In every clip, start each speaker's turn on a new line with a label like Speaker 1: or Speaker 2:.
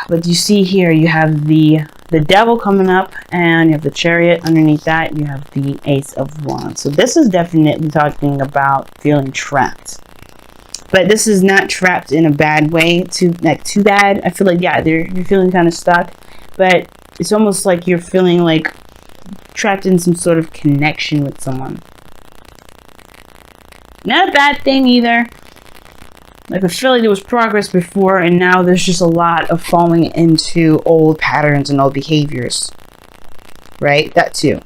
Speaker 1: But you see here, you have the devil coming up, and you have the chariot underneath that. You have the ace of wands. So this is definitely talking about feeling trapped. But this is not trapped in a bad way, too bad. I feel like, yeah, you're feeling kind of stuck. But it's almost like you're feeling like trapped in some sort of connection with someone. Not a bad thing either. Like, I feel like there was progress before, and now there's just a lot of falling into old patterns and old behaviors. Right? That too.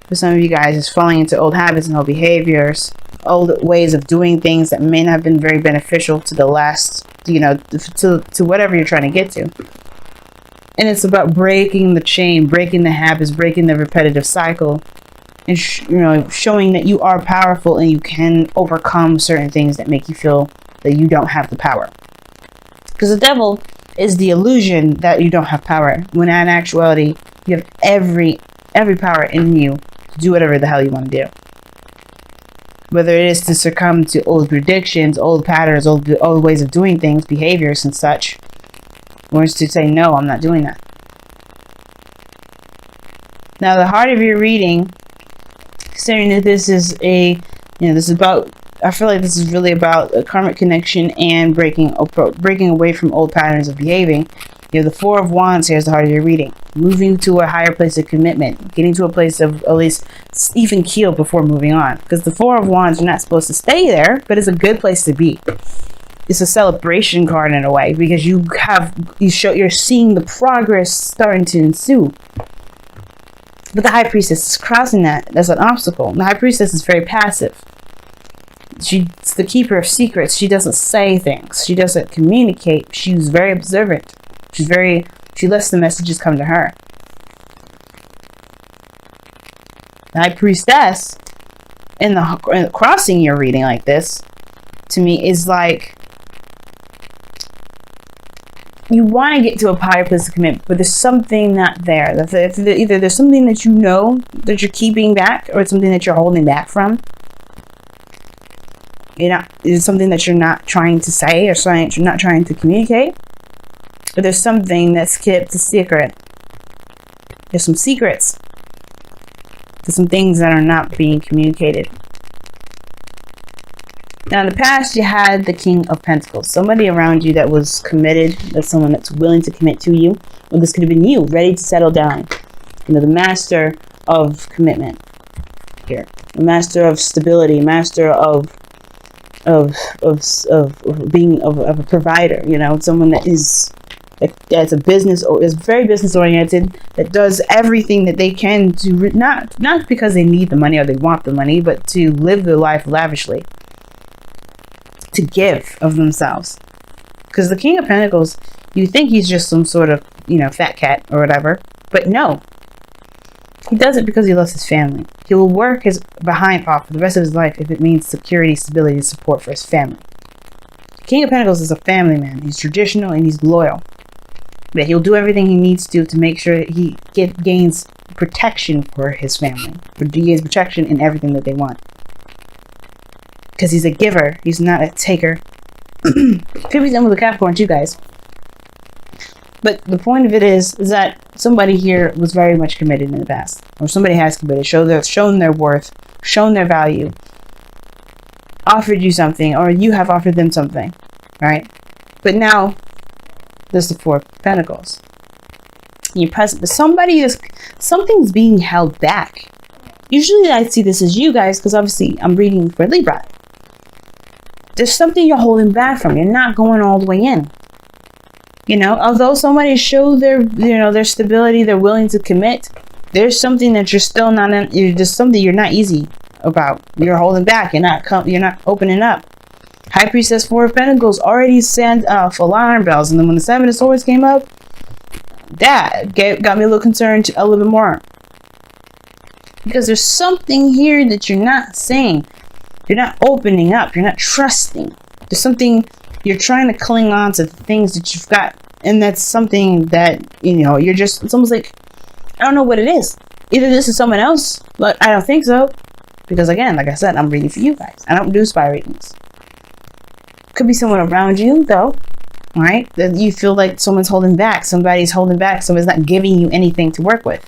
Speaker 1: For some of you guys, it's falling into old habits and old behaviors, old ways of doing things that may not have been very beneficial to the last, to whatever you're trying to get to. And it's about breaking the chain, breaking the habits, breaking the repetitive cycle, and showing that you are powerful and you can overcome certain things that make you feel that you don't have the power. Because the devil is the illusion that you don't have power, when in actuality you have every power in you to do whatever the hell you want to do. Whether it is to succumb to old predictions, old patterns, old ways of doing things, behaviors and such, or is to say, no, I'm not doing that. Now, the heart of your reading, considering that this is I feel like this is really about a karmic connection and breaking away from old patterns of behaving. You have the Four of Wands here is the heart of your reading. Moving to a higher place of commitment. Getting to a place of at least even keel before moving on. Because the Four of Wands, you're not supposed to stay there, but it's a good place to be. It's a celebration card in a way, because you're seeing the progress starting to ensue. But the High Priestess is crossing that. That's an obstacle. The High Priestess is very passive. She's the keeper of secrets. She doesn't say things. She doesn't communicate. She's very observant. She lets the messages come to her. The High Priestess, in the crossing your reading like this, to me, is like, you want to get to a higher place of commitment, but there's something not there. Either there's something that you know that you're keeping back, or it's something that you're holding back from. It's something that you're not trying to say, or something you're not trying to communicate. But there's something that's kept a secret. There's some secrets. There's some things that are not being communicated. Now, in the past, you had the King of Pentacles. Somebody around you that was committed. That's someone that's willing to commit to you. Or this could have been you, ready to settle down. The master of commitment here. The master of stability. Master of being a provider. Someone that's a business, or is very business oriented, that does everything that they can to not because they need the money or they want the money, but to live their life lavishly, to give of themselves. Because the King of Pentacles, you think he's just some sort of fat cat or whatever, but no, he does it because he loves his family. He will work his behind off for the rest of his life if it means security, stability, and support for his family. King of Pentacles is a family man. He's traditional and he's loyal. But he'll do everything he needs to make sure he gains protection for his family. He gains protection in everything that they want. Because he's a giver. He's not a taker. Could be done with a Capricorn too, guys. But the point of it is that somebody here was very much committed in the past. Or somebody has committed. Shown their worth. Shown their value. Offered you something. Or you have offered them something. Right? But now, there's the Four of Pentacles. You're present. But something's being held back. Usually I see this as you guys, because obviously I'm reading for Libra. There's something you're holding back from. You're not going all the way in. Although somebody showed their stability, they're willing to commit, there's something that you're still not in. There's something you're not easy about. You're holding back. You're not opening up. High Priestess, Four of Pentacles already sent off alarm bells, and then when the Seven of Swords came up, that got me a little concerned a little bit more. Because there's something here that you're not saying. You're not opening up. You're not trusting. There's something you're trying to cling on to, the things that you've got. And that's something that, you're just, it's almost like, I don't know what it is. Either this is someone else, but I don't think so. Because again, like I said, I'm reading for you guys. I don't do spy readings. Could be someone around you, though. right? That you feel like someone's holding back, somebody's not giving you anything to work with.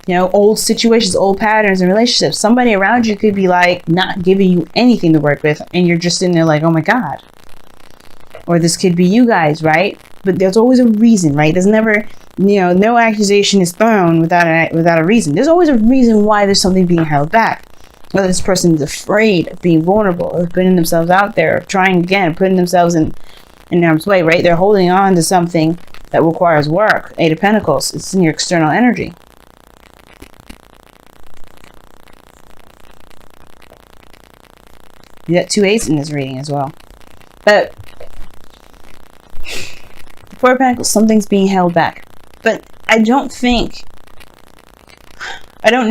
Speaker 1: You know, old situations, old patterns and relationships. Somebody around you could be like not giving you anything to work with, and you're just in there like, oh my God. Or this could be you guys, right? But there's always a reason, right? There's never, no accusation is thrown without a reason. There's always a reason why there's something being held back. Whether this person is afraid of being vulnerable, of putting themselves out there, of trying again, putting themselves in harm's way, right? They're holding on to something that requires work. Eight of Pentacles, it's in your external energy. You got 2 8s in this reading as well. But Four of Pentacles, something's being held back. But I don't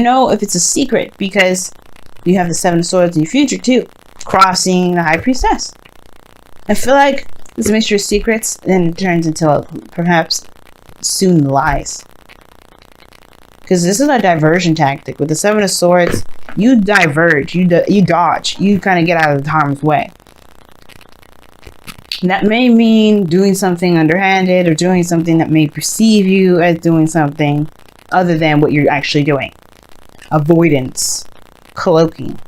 Speaker 1: know if it's a secret, because you have the 7 of Swords in your future too, crossing the High Priestess. I feel like it's a mixture of secrets, and it turns into perhaps soon lies. Because this is a diversion tactic. With the 7 of Swords, you diverge, you dodge, you kind of get out of harm's way. And that may mean doing something underhanded, or doing something that may perceive you as doing something other than what you're actually doing. Avoidance, cloaking.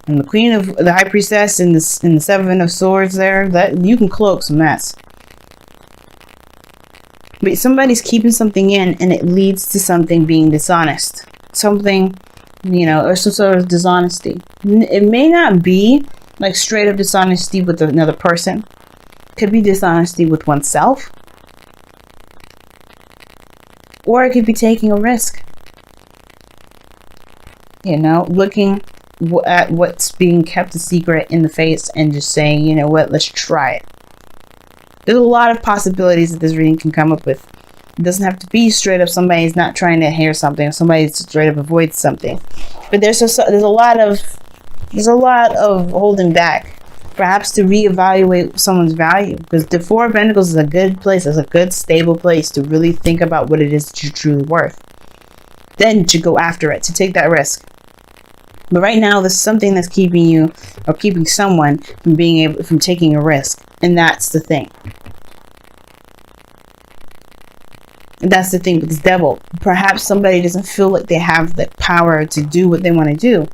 Speaker 1: And the Queen of the High Priestess in the 7 of Swords there, that you can cloak some mess. But somebody's keeping something in, and it leads to something being dishonest. Something, or some sort of dishonesty. It may not be like straight up dishonesty with another person. It could be dishonesty with oneself. Or it could be taking a risk. Looking at what's being kept a secret in the face and just saying, you know what, let's try it. There's a lot of possibilities that this reading can come up with. It doesn't have to be straight up somebody's not trying to hear something, or somebody straight up avoids something. But there's a lot of holding back, perhaps to reevaluate someone's value. Because the 4 of Pentacles is a good place, it's a good stable place to really think about what it is that you're truly worth. Then to go after it, to take that risk. But right now, there's something that's keeping you, or keeping someone from taking a risk. And that's the thing. And that's the thing with this Devil. Perhaps somebody doesn't feel like they have the power to do what they want to do.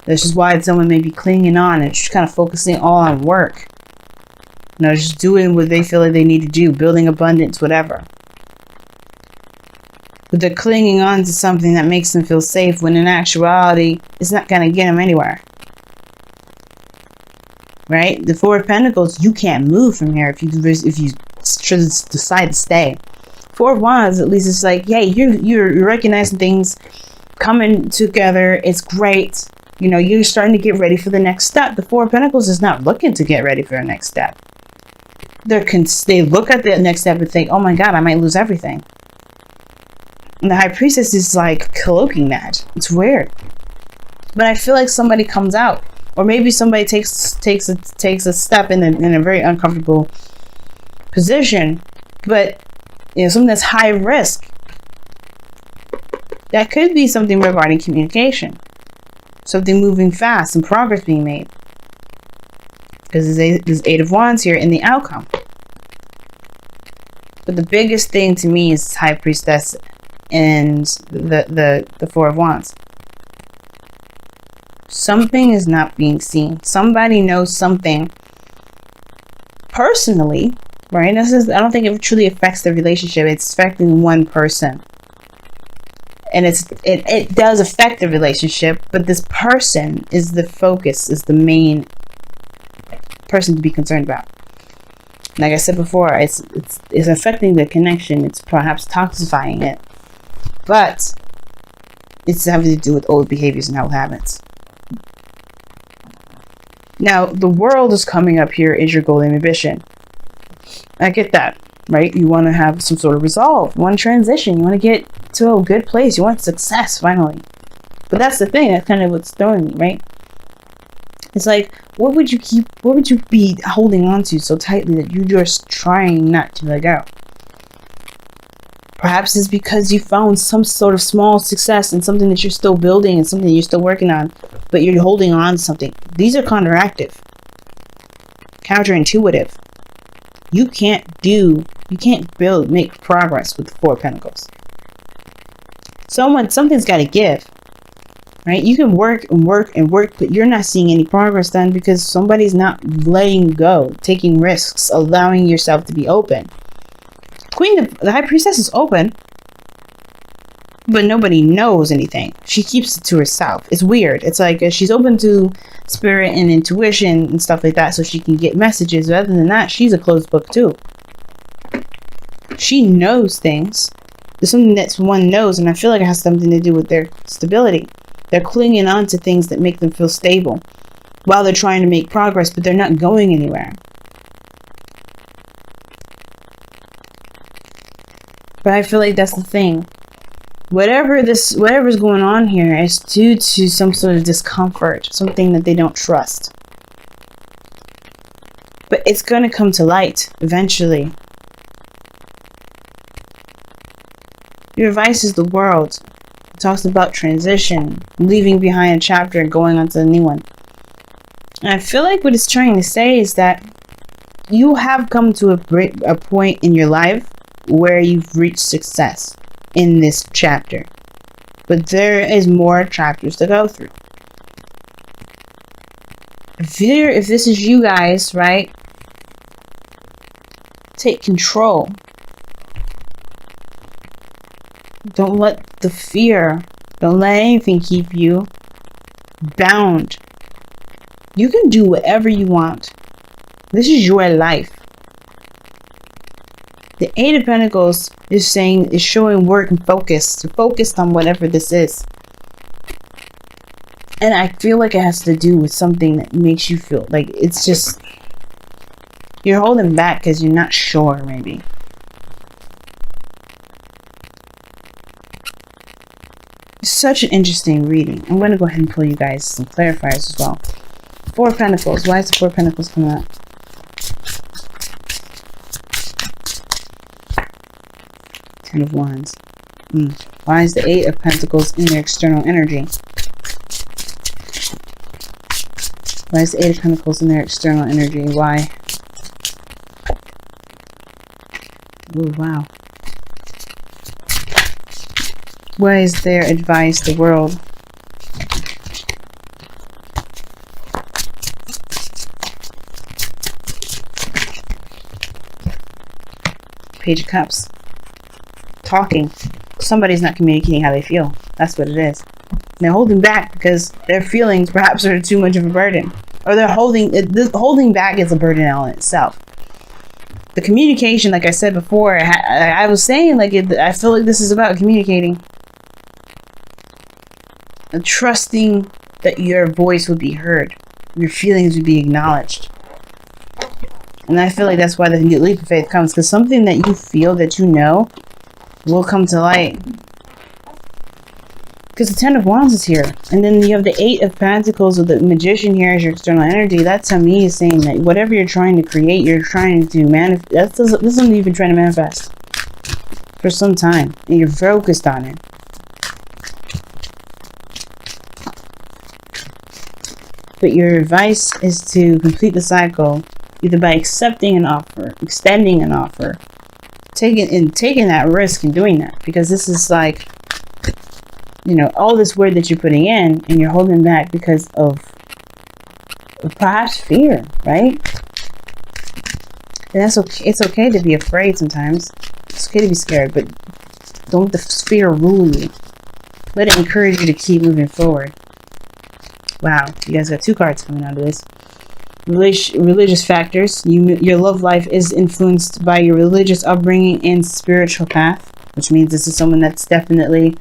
Speaker 1: This is why someone may be clinging on and just kind of focusing all on work. Just doing what they feel like they need to do, building abundance, whatever. But they're clinging on to something that makes them feel safe, when in actuality, it's not going to get them anywhere. Right? The 4 of Pentacles, you can't move from here if you decide to stay. 4 of Wands, at least it's like, hey, you're recognizing things coming together. It's great. You're starting to get ready for the next step. The 4 of Pentacles is not looking to get ready for the next step. They look at the next step and think, oh my God, I might lose everything. And the High Priestess is like cloaking that. It's weird. But I feel like somebody comes out, or maybe somebody takes a step in a very uncomfortable position, but something that's high risk. That could be something regarding communication, something moving fast and progress being made. Because there's 8 of Wands here in the outcome. But the biggest thing to me is High Priestess and the 4 of Wands. Something is not being seen. Somebody knows something personally, right? I don't think it truly affects the relationship. It's affecting one person. And it does affect the relationship, but this person is the focus, is the main person to be concerned about. Like I said before, it's affecting the connection. It's perhaps toxifying it. But it's having to do with old behaviors and old habits. Now, the World is coming up here as your golden ambition. I get that, right? You want to have some sort of resolve. You want to transition. You want to get to a good place. You want success, finally. But that's the thing. That's kind of what's throwing me, right? It's like, what would you be holding on to so tightly that you're just trying not to let go? Perhaps it's because you found some sort of small success in something that you're still building and something that you're still working on, but you're holding on to something. These are counteractive. counterintuitive. You can't make progress with the Four of Pentacles. Something's got to give, right? You can work and work and work, but you're not seeing any progress done because somebody's not letting go, taking risks, allowing yourself to be open. The High Priestess is open, but nobody knows anything. She keeps it to herself. It's weird. It's like she's open to spirit and intuition and stuff like that so she can get messages. But other than that, she's a closed book too. She knows things. There's something that one knows, and I feel like it has something to do with their stability. They're clinging on to things that make them feel stable while they're trying to make progress, but they're not going anywhere. But I feel like that's the thing. Whatever's going on here is due to some sort of discomfort, something that they don't trust. But it's going to come to light eventually. Your advice is the world. It talks about transition, leaving behind a chapter and going on to a new one. And I feel like what it's trying to say is that you have come to a point in your life where you've reached success in this chapter. But there is more chapters to go through. If this is you guys, right? Take control. Don't let the fear, don't let anything keep you bound. You can do whatever you want. This is your life. The Eight of Pentacles is showing work and focus. You're focused on whatever this is. And I feel like it has to do with something that makes you feel like it's just, you're holding back because you're not sure, maybe. Such an interesting reading. I'm going to go ahead and pull you guys some clarifiers as well. Four of Pentacles. Why is the Four of Pentacles coming up? Ten of Wands. Why is the Eight of Pentacles in their external energy? Why is the Eight of Pentacles in their external energy? Why? Oh, wow. Why is their advice the world? Page of Cups. Talking. Somebody's not communicating how they feel. That's what it is. They're holding back because their feelings perhaps are too much of a burden. Or they're holding back is a burden all in itself. The communication, like I said before, I was saying, like, I feel like this is about communicating. And trusting that your voice would be heard. Your feelings would be acknowledged. And I feel like that's why the leap of faith comes. Because something that you feel that you know will come to light. Because the Ten of Wands is here. And then you have the Eight of Pentacles with the Magician here as your external energy. That to me is saying that whatever you're trying to create, you're trying to manifest. This is something you've been trying to manifest for some time. And you're focused on it. But your advice is to complete the cycle either by accepting an offer, extending an offer, taking that risk and doing that. Because this is like, you know, all this word that you're putting in and you're holding back because of perhaps fear, right? And that's okay. It's okay to be afraid sometimes. It's okay to be scared, but don't let the fear rule you. Let it encourage you to keep moving forward. Wow, you guys got two cards coming out of this. Religious factors. Your love life is influenced by your religious upbringing and spiritual path, which means this is someone that's definitely,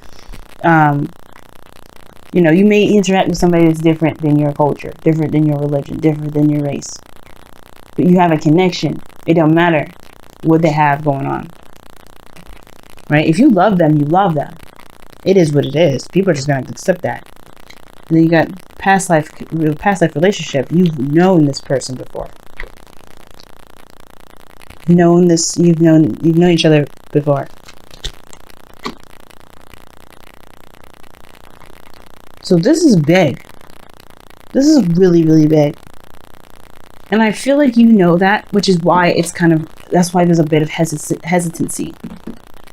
Speaker 1: you know, you may interact with somebody that's different than your culture, different than your religion, different than your race. But you have a connection. It don't matter what they have going on. Right? If you love them, you love them. It is what it is. People are just going to accept that. And then you got past life relationship. You've known this person before. You've known each other before. So this is big. This is really, really big. And I feel like you know that, which is why it's that's why there's a bit of hesitancy,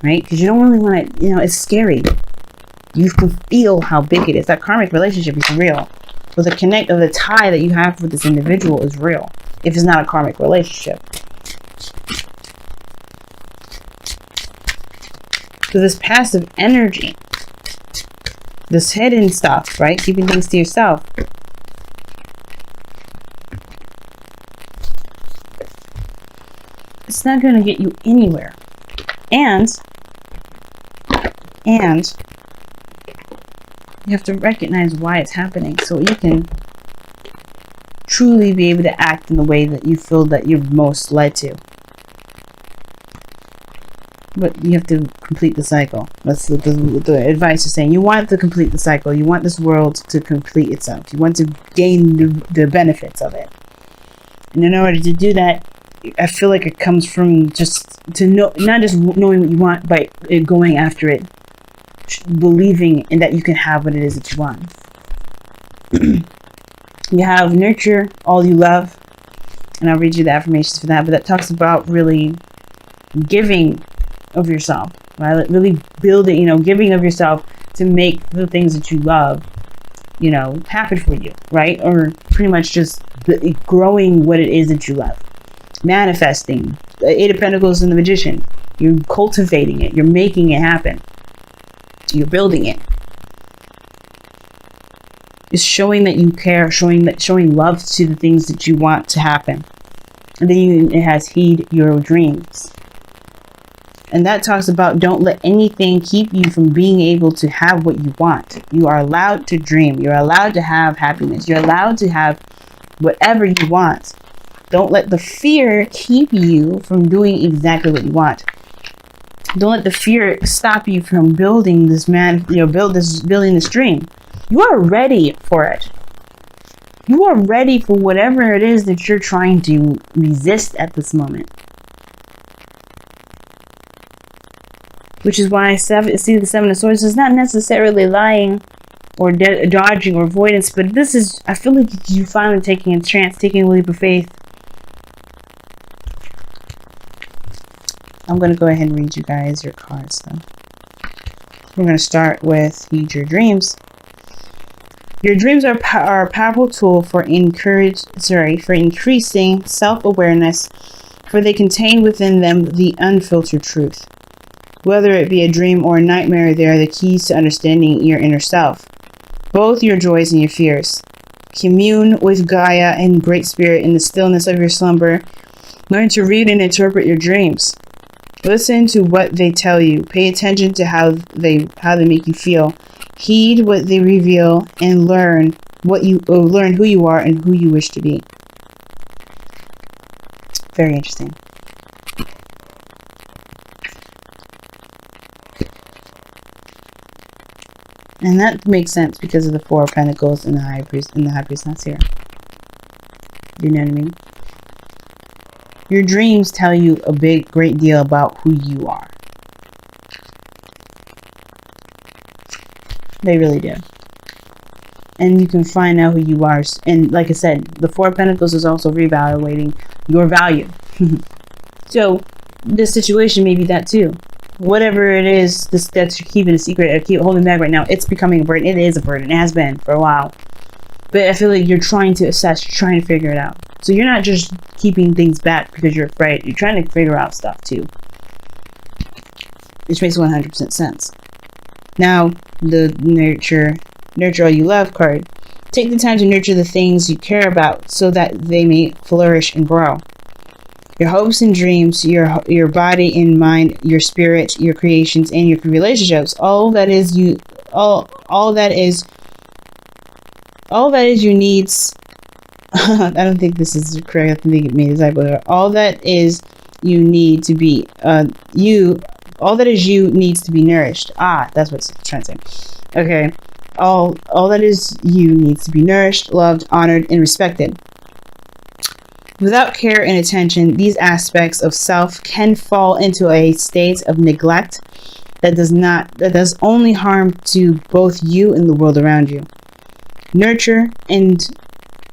Speaker 1: right? Because you don't really want to, it's scary. You can feel how big it is. That karmic relationship is real. But the tie that you have with this individual is real. If it's not a karmic relationship. So this passive energy, this hidden stuff, right? Keeping things to yourself. It's not going to get you anywhere. And you have to recognize why it's happening so you can truly be able to act in the way that you feel that you're most led to. But you have to complete the cycle. That's the advice is saying. You want to complete the cycle. You want this world to complete itself. You want to gain the benefits of it. And in order to do that, I feel like it comes from just to know, not just knowing what you want, but going after it, believing in that you can have what it is that you want. You have nurture all you love, and I'll read you the affirmations for that. But that talks about really giving of yourself, right? Really building, giving of yourself to make the things that you love, happen for you, right? Or pretty much just growing what it is that you love. Manifesting. The Eight of Pentacles and the Magician. You're cultivating it. You're making it happen. You're building it. It's showing that you care, showing love to the things that you want to happen. And then it has heed your dreams. And that talks about don't let anything keep you from being able to have what you want. You are allowed to dream. You're allowed to have happiness. You're allowed to have whatever you want. Don't let the fear keep you from doing exactly what you want. Don't let the fear stop you from building this building this dream. You are ready for it. You are ready for whatever it is that you're trying to resist at this moment. Which is why I see the Seven of Swords is not necessarily lying or dodging or avoidance, but this is, I feel like you finally taking a chance, taking a leap of faith. I'm going to go ahead and read you guys your cards though. We're going to start with Heed Your Dreams. Your dreams are a powerful tool for increasing self-awareness, for they contain within them the unfiltered truth. Whether it be a dream or a nightmare, they are the keys to understanding your inner self, both your joys and your fears. Commune with Gaia and Great Spirit in the stillness of your slumber. Learn to read and interpret your dreams. Listen to what they tell you. Pay attention to how they make you feel. Heed what they reveal and learn who you are and who you wish to be. Very interesting. And that makes sense because of the Four of Pentacles and the High Priest that's here. You know what I mean? Your dreams tell you a great deal about who you are. They really do. And you can find out who you are. And like I said, the Four of Pentacles is also reevaluating your value. So this situation may be that too. Whatever it is that you're keeping a secret or keep holding back right now, it's becoming a burden. It is a burden. It has been for a while. But I feel like you're trying to assess, you're trying to figure it out. So you're not just keeping things back because you're afraid. You're trying to figure out stuff too. Which makes 100% sense. Now, the nurture all you love card. Take the time to nurture the things you care about so that they may flourish and grow. Your hopes and dreams, your body and mind, your spirit, your creations, and your relationships. All that is you needs. I don't think this is correct. I think it made a typo. All that is you need to be all that is you needs to be nourished. That's what it's trying to say. Okay. All that is you needs to be nourished, loved, honored, and respected. Without care and attention, these aspects of self can fall into a state of neglect that does only harm to both you and the world around you. Nurture and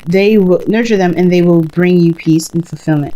Speaker 1: they will nurture them and they will bring you peace and fulfillment.